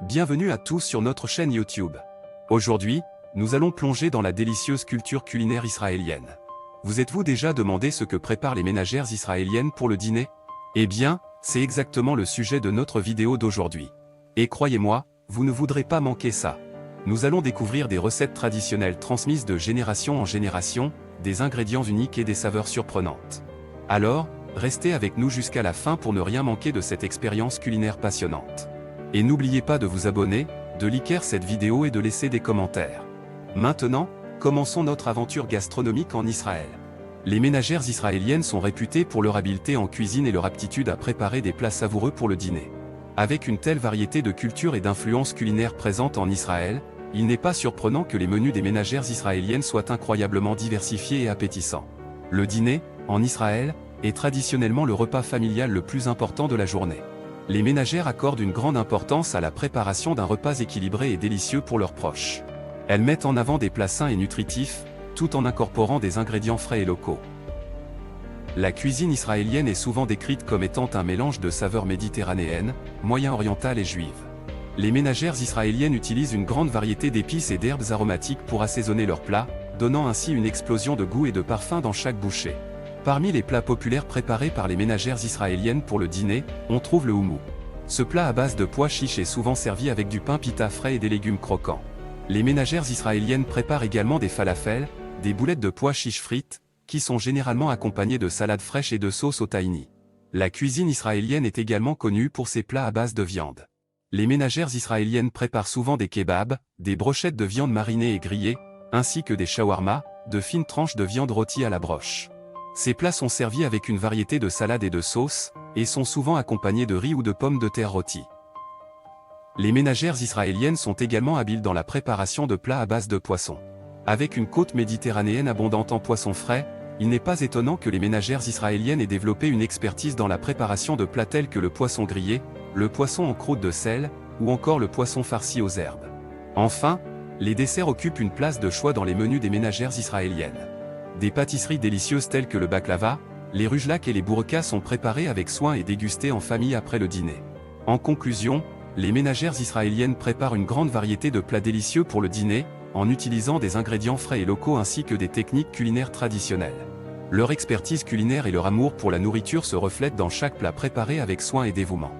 Bienvenue à tous sur notre chaîne YouTube. Aujourd'hui, nous allons plonger dans la délicieuse culture culinaire israélienne. Vous êtes-vous déjà demandé ce que préparent les ménagères israéliennes pour le dîner? Eh bien, c'est exactement le sujet de notre vidéo d'aujourd'hui. Et croyez-moi, vous ne voudrez pas manquer ça. Nous allons découvrir des recettes traditionnelles transmises de génération en génération, des ingrédients uniques et des saveurs surprenantes. Alors, restez avec nous jusqu'à la fin pour ne rien manquer de cette expérience culinaire passionnante. Et n'oubliez pas de vous abonner, de liker cette vidéo et de laisser des commentaires. Maintenant, commençons notre aventure gastronomique en Israël. Les ménagères israéliennes sont réputées pour leur habileté en cuisine et leur aptitude à préparer des plats savoureux pour le dîner. Avec une telle variété de cultures et d'influences culinaires présentes en Israël, il n'est pas surprenant que les menus des ménagères israéliennes soient incroyablement diversifiés et appétissants. Le dîner, en Israël, est traditionnellement le repas familial le plus important de la journée. Les ménagères accordent une grande importance à la préparation d'un repas équilibré et délicieux pour leurs proches. Elles mettent en avant des plats sains et nutritifs, tout en incorporant des ingrédients frais et locaux. La cuisine israélienne est souvent décrite comme étant un mélange de saveurs méditerranéennes, moyen-orientales et juives. Les ménagères israéliennes utilisent une grande variété d'épices et d'herbes aromatiques pour assaisonner leurs plats, donnant ainsi une explosion de goût et de parfum dans chaque bouchée. Parmi les plats populaires préparés par les ménagères israéliennes pour le dîner, on trouve le houmous. Ce plat à base de pois chiches est souvent servi avec du pain pita frais et des légumes croquants. Les ménagères israéliennes préparent également des falafels, des boulettes de pois chiches frites, qui sont généralement accompagnées de salades fraîches et de sauce au tahini. La cuisine israélienne est également connue pour ses plats à base de viande. Les ménagères israéliennes préparent souvent des kebabs, des brochettes de viande marinée et grillée, ainsi que des shawarma, de fines tranches de viande rôtie à la broche. Ces plats sont servis avec une variété de salades et de sauces, et sont souvent accompagnés de riz ou de pommes de terre rôties. Les ménagères israéliennes sont également habiles dans la préparation de plats à base de poissons. Avec une côte méditerranéenne abondante en poissons frais, il n'est pas étonnant que les ménagères israéliennes aient développé une expertise dans la préparation de plats tels que le poisson grillé, le poisson en croûte de sel, ou encore le poisson farci aux herbes. Enfin, les desserts occupent une place de choix dans les menus des ménagères israéliennes. Des pâtisseries délicieuses telles que le baklava, les rujlak et les bourkas sont préparées avec soin et dégustées en famille après le dîner. En conclusion, les ménagères israéliennes préparent une grande variété de plats délicieux pour le dîner, en utilisant des ingrédients frais et locaux ainsi que des techniques culinaires traditionnelles. Leur expertise culinaire et leur amour pour la nourriture se reflètent dans chaque plat préparé avec soin et dévouement.